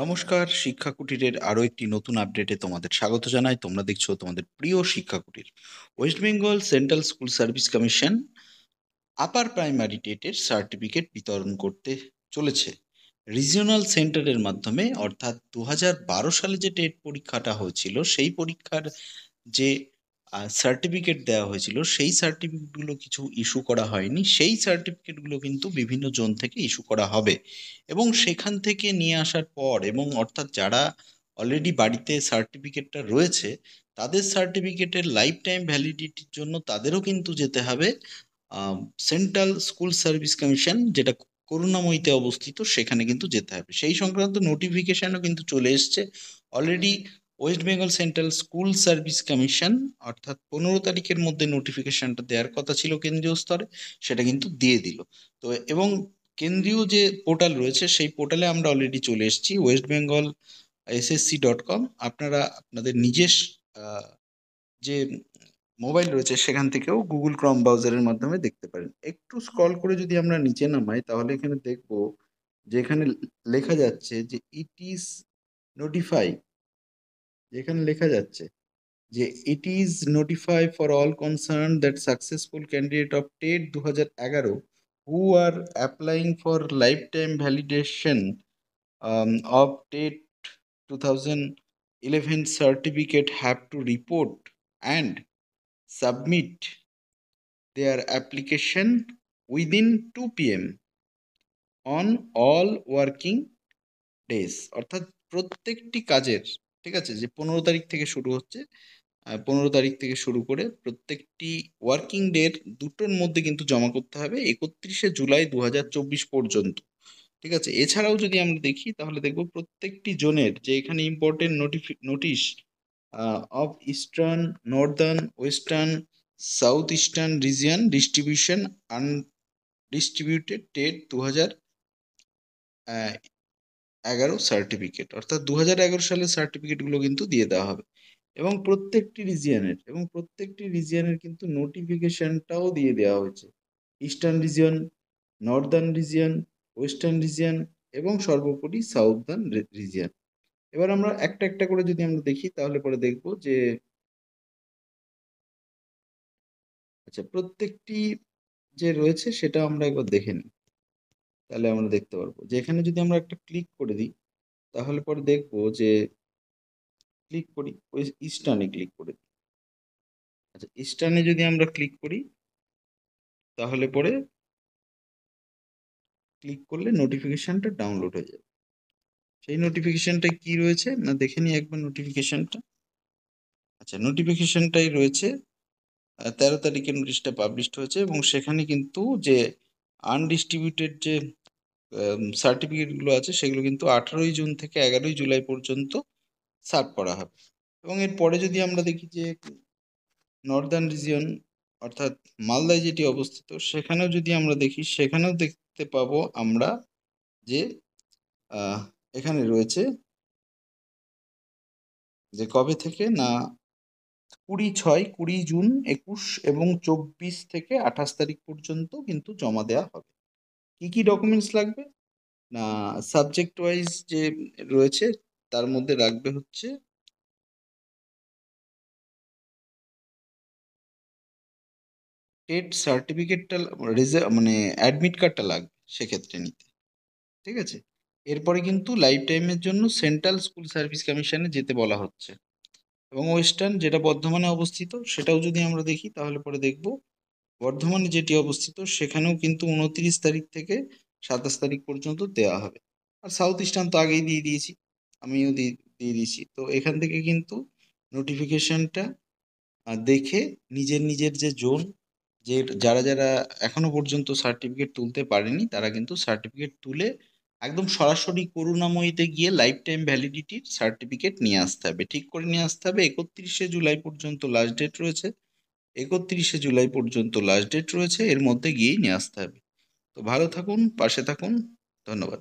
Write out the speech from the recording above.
নমস্কার, শিক্ষা কুটিরের আরো একটি নতুন আপডেটে তোমাদের স্বাগত জানাই। তোমরা দেখছো তোমাদের প্রিয় শিক্ষা কুটির। West Bengal central school service commission upper primary টেটের সার্টিফিকেট বিতরণ করতে চলেছে রিজিওনাল সেন্টারের মাধ্যমে। অর্থাৎ 2012 সালে যে টেট পরীক্ষাটা হয়েছিল, সেই পরীক্ষার যে সার্টিফিকেট দেওয়া হয়েছিল, সেই সার্টিফিকেটগুলো কিছু ইস্যু করা হয়নি। সেই সার্টিফিকেটগুলো কিন্তু বিভিন্ন জোন থেকে ইস্যু করা হবে এবং সেখান থেকে নিয়ে আসার পর, এবং অর্থাৎ যারা অলরেডি বাড়িতে সার্টিফিকেটটা রয়েছে, তাদের সার্টিফিকেটের লাইফ টাইম ভ্যালিডিটির জন্য তাদেরও কিন্তু যেতে হবে সেন্ট্রাল স্কুল সার্ভিস কমিশন, যেটা করুণাময়ীতে অবস্থিত, সেখানে কিন্তু যেতে হবে। সেই সংক্রান্ত নোটিফিকেশনও কিন্তু চলে এসছে already. West Bengal central school service commission অর্থাৎ 15 তারিখের মধ্যে নোটিফিকেশনটা দেওয়ার কথা ছিল কেন্দ্রীয় স্তরে, সেটা কিন্তু দিয়ে দিল। তো এবং কেন্দ্রীয় যে পোর্টাল রয়েছে, সেই পোর্টালে আমরা অলরেডি চলে এসেছি, westbengalssc.com। আপনারা আপনাদের নিজের যে মোবাইল রয়েছে সেখান থেকেও গুগল ক্রম ব্রাউজারের মাধ্যমে দেখতে পারেন। একটু স্ক্রল করে যদি আমরা নিচে নামাই, তাহলে এখানে দেখবো যে এখানে লেখা যাচ্ছে যে ইট ইজ নোটিফাই, যেখানে লেখা যাচ্ছে যে it is notify for all concern that successful candidate of TET 2011 who are applying for life time validation of TET 2011 certificate have to report and submit their application within 2 p.m. on all working days। অর্থাৎ প্রত্যেকটি কাজের, ঠিক আছে, যে 15 তারিখ থেকে শুরু হচ্ছে, 15 তারিখ থেকে শুরু করে প্রত্যেকটি ওয়ার্কিং ডের দুটোর মধ্যে কিন্তু জমা করতে হবে 31শে জুলাই 2024 পর্যন্ত। ঠিক আছে। এছাড়াও যদি আমরা দেখি, তাহলে দেখবো প্রত্যেকটি জোনের যে এখানে important notice of eastern, Northern, western, south eastern region distribution undistributed TET 2011 certificate, অর্থাৎ 2011 সালের সার্টিফিকেটগুলো কিন্তু দিয়ে দেওয়া হবে। এবং প্রত্যেকটি রিজিয়নের কিন্তু নোটিফিকেশনটাও দিয়ে দেওয়া হয়েছে। Eastern region, Northern region, western region এবং সর্বোপরি সাউদার্ন রিজিয়ন। এবার আমরা একটা একটা করে যদি আমরা দেখি, তাহলে পরে দেখব যে আচ্ছা, প্রত্যেকটি যে রয়েছে সেটা আমরা একবার দেখে নিই। তাহলে আমরা দেখতে পারবো যে এখানে যদি আমরা একটা ক্লিক করে দিই, তাহলে পরে দেখব যে ক্লিক করি, ওই ইস্টার্নে ক্লিক করে দিই। আচ্ছা, ইস্টার্নে যদি আমরা ক্লিক করি, তাহলে পরে ক্লিক করলে নোটিফিকেশনটা ডাউনলোড হয়ে যাবে। সেই নোটিফিকেশনটা কি রয়েছে না, দেখে নিই একবার নোটিফিকেশনটা। আচ্ছা, নোটিফিকেশনটাই রয়েছে 13 তারিখে নোটিশটা পাবলিশড হয়েছে এবং সেখানে কিন্তু যে আনডিস্ট্রিবিউটেড যে সার্টিফিকেটগুলো আছে, সেগুলো কিন্তু 18ই জুন থেকে 11ই জুলাই পর্যন্ত সার্ভ করা হবে। এবং এরপরে যদি আমরা দেখি যে নর্দার্ন রিজিয়ন অর্থাৎ মালদায় যেটি অবস্থিত, সেখানেও যদি আমরা দেখি, সেখানেও দেখতে পাবো আমরা যে এখানে রয়েছে যে কবে থেকে না 20/6, 20 জুন, 21 এবং 24 থেকে 28 তারিখ পর্যন্ত কিন্তু জমা দেওয়া হবে। কি কি ডকুমেন্টস লাগবে না, সাবজেক্ট ওয়াইজ যে রয়েছে তার মধ্যে রাখবে হচ্ছে টেট সার্টিফিকেটটা, মানে অ্যাডমিট কার্ডটা লাগবে সেক্ষেত্রে নিতে। ঠিক আছে। এরপরে কিন্তু লাইফ টাইমের জন্য সেন্ট্রাল স্কুল সার্ভিস কমিশনে যেতে বলা হচ্ছে। এবং ওয়েস্টার্ন, যেটা বর্ধমানে অবস্থিত, সেটাও যদি আমরা দেখি, তাহলে পরে দেখব বর্ধমানে যেটি অবস্থিত সেখানেও কিন্তু 29 তারিখ থেকে 27 তারিখ পর্যন্ত দেওয়া হবে। আর সাউথ ইস্টার্ন তো আগেই দিয়ে দিয়েছি, আমিও দিয়ে দিয়েছি। তো এখান থেকে কিন্তু নোটিফিকেশনটা দেখে নিজের নিজের যে জোন, যে যারা যারা এখনো পর্যন্ত সার্টিফিকেট তুলতে পারেনি, তারা কিন্তু সার্টিফিকেট তুলে একদম সরাসরি করুণাময়ীতে গিয়ে লাইফ টাইম ভ্যালিডিটির সার্টিফিকেট নিয়ে আসতে হবে। ঠিক করে নিয়ে আসতে হবে। 31শে জুলাই পর্যন্ত লাস্ট ডেট রয়েছে, 31শে জুলাই পর্যন্ত লাস্ট ডেট রয়েছে, এর মধ্যে গিয়েই নিয়ে আসতে হবে। তো ভালো থাকুন, পাশে থাকুন, ধন্যবাদ।